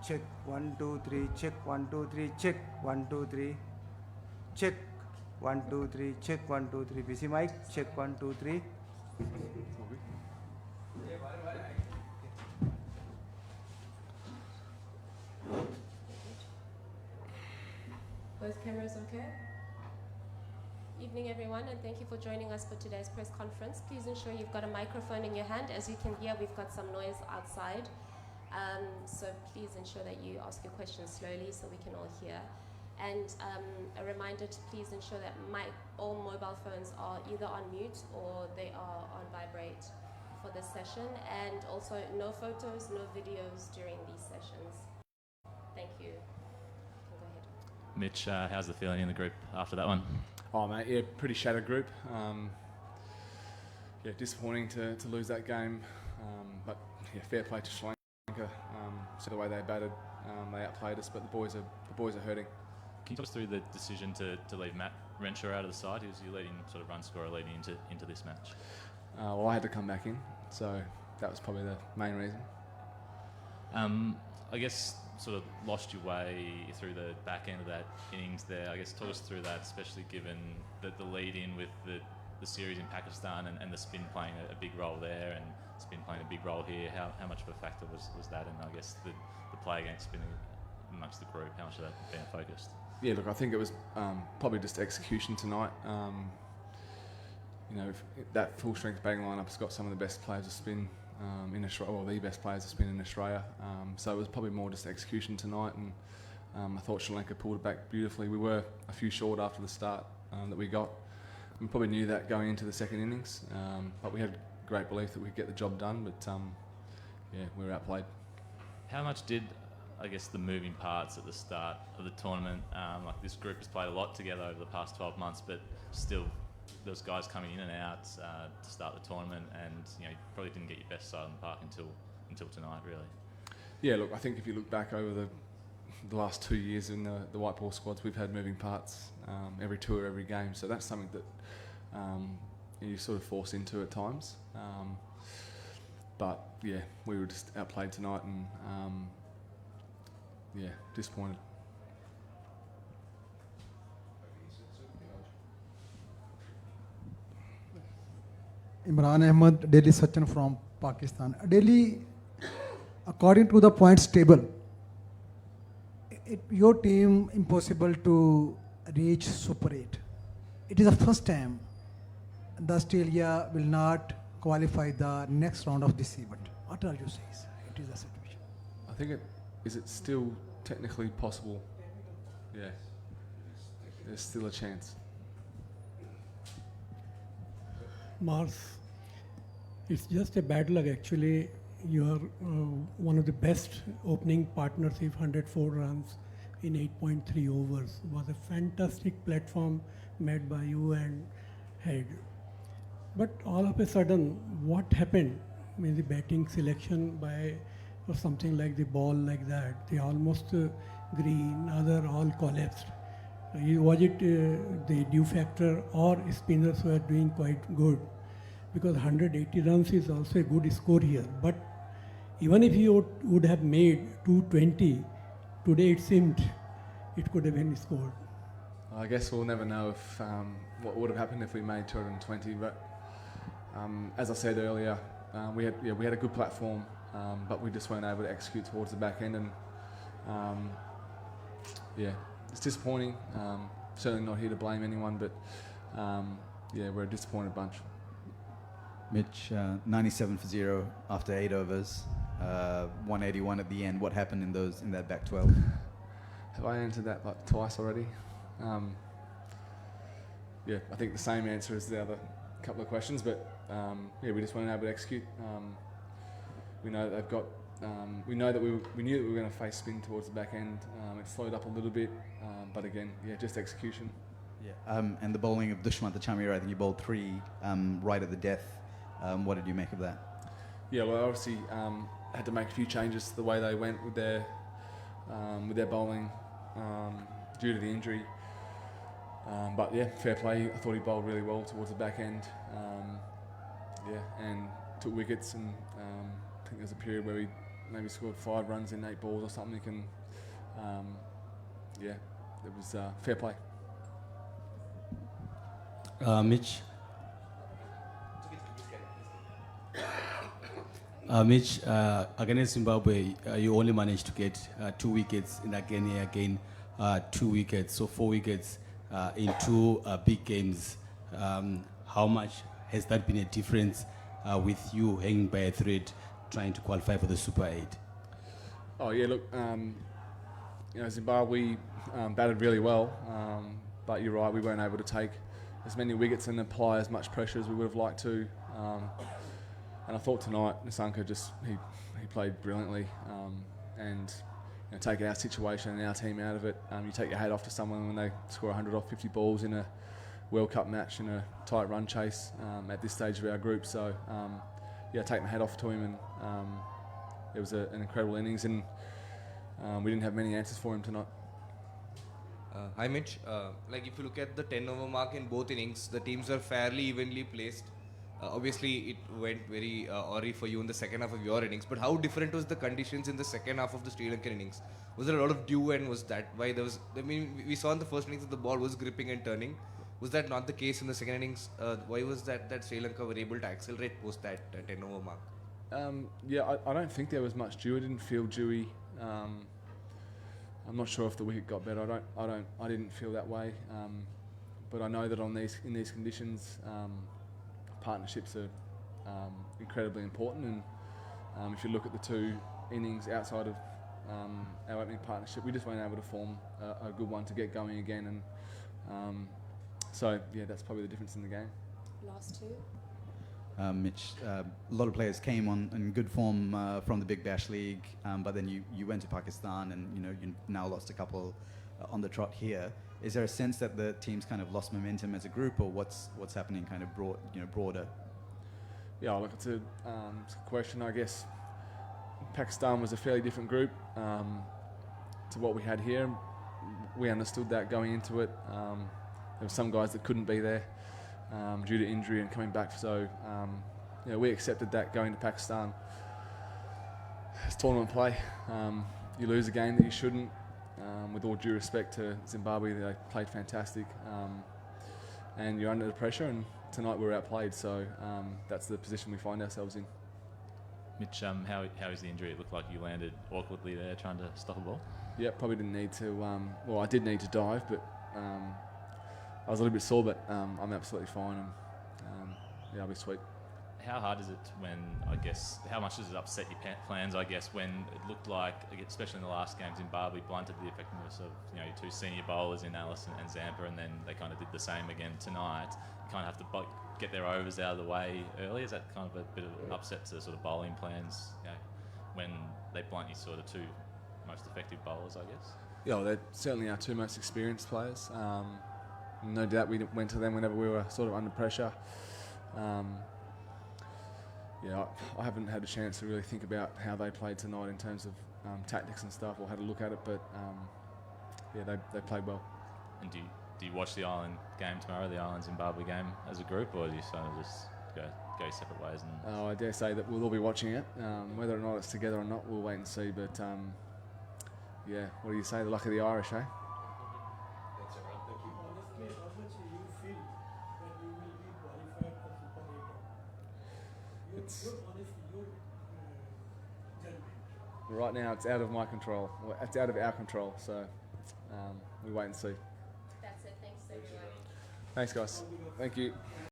check 1 2 3 check 1 2 3 check 1 2 3 check 1 2 3 check 1 2 3 busy mic check 1 2 3 Both cameras okay? Evening everyone, and thank you for joining us for today's press conference. Please ensure you've got a microphone in your hand. As you can hear, we've got some noise outside. So please ensure that you ask your questions slowly so we can all hear. And a reminder to please ensure that all mobile phones are either on mute or they are on vibrate for this session. And also no photos, no videos during these sessions. Thank you. You can go ahead. Mitch, how's the feeling in the group after that one? Oh mate, yeah, pretty shattered group. Yeah, disappointing to lose that game, but yeah, fair play to Sri Lanka. So the way they batted, they outplayed us, but the boys are hurting. Can you talk us through the decision to leave Matt Renshaw out of the side? He was your leading sort of run scorer leading into this match. Well, I had to come back in, so that was probably the main reason. I guess sort of lost your way through the back end of that innings there. I guess talk us through that, especially given that the lead in with the series in Pakistan and the spin playing a big role there and spin playing a big role here. How much of a factor was that? And I guess the play against spinning amongst the group, how much of that being focused? Yeah, look, I think it was probably just execution tonight. You know, that full strength batting lineup has got some of the best players of spin in Australia, or the best players of spin in Australia. So it was probably more just execution tonight, and I thought Sri Lanka pulled it back beautifully. We were a few short after the start that we got. We probably knew that going into the second innings, but we had great belief that we'd get the job done, but yeah, we were outplayed. How much did, I guess, the moving parts at the start of the tournament, like this group has played a lot together over the past 12 months, but still those guys coming in and out to start the tournament, and you probably didn't get your best side on the park until tonight, really. Yeah, look, I think if you look back over the last 2 years in the white ball squads, we've had moving parts every tour, every game, so that's something that you sort of force into at times. But yeah, we were just outplayed tonight, and yeah, disappointed. Imran Ahmed, Delhi Sachin from Pakistan. Delhi, according to the points table, your team impossible to reach Super 8. It is the first time the Australia will not qualify the next round of this event. What are you saying? It is a situation. I think is it still technically possible? Yeah, there's still a chance. Marsh, it's just a bad luck actually. You are one of the best opening partnership, 104 runs in 8.3 overs. It was a fantastic platform made by you and Head. But all of a sudden, what happened in the batting selection by or something like the ball like that? They almost green, other all collapsed. Was it the dew factor or spinners were doing quite good? Because 180 runs is also a good score here. But even if you would have made 220, today it seemed it could have been scored. I guess we'll never know if what would have happened if we made 220. But as I said earlier, we had a good platform, but we just weren't able to execute towards the back end, and yeah, it's disappointing. Certainly not here to blame anyone, but yeah, we're a disappointed bunch. Mitch, 97 for 0 after 8 overs, 181 at the end. What happened in that back 12? Have I answered that like twice already? Yeah, I think the same answer as the other couple of questions, but yeah, we just weren't able to execute. We know that they've got. We knew that we were going to face spin towards the back end. It slowed up a little bit, but again, yeah, just execution. Yeah. And the bowling of Dushmantha Chamira, I think you bowled 3 right at the death. What did you make of that? Yeah, well, obviously had to make a few changes to the way they went with their bowling due to the injury. But yeah, fair play. I thought he bowled really well towards the back end. Yeah, and took wickets, and I think there was a period where we maybe scored 5 runs in 8 balls or something. And yeah, it was fair play. Mitch. Mitch, against Zimbabwe, you only managed to get 2 wickets. In again, 2 wickets, so 4 wickets in 2 big games. How much has that been a difference with you hanging by a thread trying to qualify for the Super 8? Oh yeah, look, Zimbabwe batted really well, but you're right, we weren't able to take as many wickets and apply as much pressure as we would have liked to. And I thought tonight, Nissanka he played brilliantly, and taking our situation and our team out of it, you take your hat off to someone when they score 100 off 50 balls in a World Cup match in a tight run chase at this stage of our group. So yeah, take my hat off to him, and it was an incredible innings, and we didn't have many answers for him tonight. Hi Mitch, like if you look at the 10 over mark in both innings, the teams were fairly evenly placed. Obviously it went very awry for you in the second half of your innings, but how different was the conditions in the second half of the Sri Lankan innings? Was there a lot of dew, and was that why there was, I mean, we saw in the first innings that the ball was gripping and turning. Was that not the case in the second innings? Why was that Sri Lanka were able to accelerate post that 10 over mark? Yeah, I don't think there was much dew. It didn't feel dewy. I'm not sure if the wicket got better. I didn't feel that way. But I know that in these conditions, partnerships are incredibly important. And if you look at the 2 innings outside of our opening partnership, we just weren't able to form a good one to get going again. And so yeah, that's probably the difference in the game. Last 2. Mitch, a lot of players came on in good form from the Big Bash League, but then you went to Pakistan, and you now lost a couple on the trot here. Is there a sense that the team's kind of lost momentum as a group, or what's happening kind of broader? Yeah, look, it's a question. I guess Pakistan was a fairly different group to what we had here. We understood that going into it. There were some guys that couldn't be there due to injury and coming back. So we accepted that going to Pakistan. It's tournament play. You lose a game that you shouldn't. With all due respect to Zimbabwe, they played fantastic. And you're under the pressure, and tonight we were outplayed. So that's the position we find ourselves in. Mitch, how is the injury? It looked like you landed awkwardly there trying to stop a ball. Yeah, probably didn't need to. Well, I did need to dive, but I was a little bit sore, but I'm absolutely fine, and yeah, I'll be sweet. How hard is it when, I guess, how much does it upset your plans, I guess, when it looked like, especially in the last game, Zimbabwe blunted the effectiveness of your 2 senior bowlers in Alice and Zampa, and then they kind of did the same again tonight. You kind of have to get their overs out of the way early. Is that kind of a bit of an upset to sort of bowling plans, when they blunt your sort of 2 most effective bowlers, I guess? Yeah, well, they're certainly our 2 most experienced players. No doubt we went to them whenever we were sort of under pressure. Yeah, I haven't had a chance to really think about how they played tonight in terms of tactics and stuff, or had a look at it, but yeah, they played well. And do you watch the Ireland game tomorrow, the Ireland-Zimbabwe game, as a group, or do you sort of just go separate ways? And I dare say that we'll all be watching it. Whether or not it's together or not, we'll wait and see, but yeah, what do you say, the luck of the Irish, eh? Right now, it's out of my control. Well, it's out of our control, so we wait and see. That's it. Thanks, everyone. Thanks, guys. Thank you.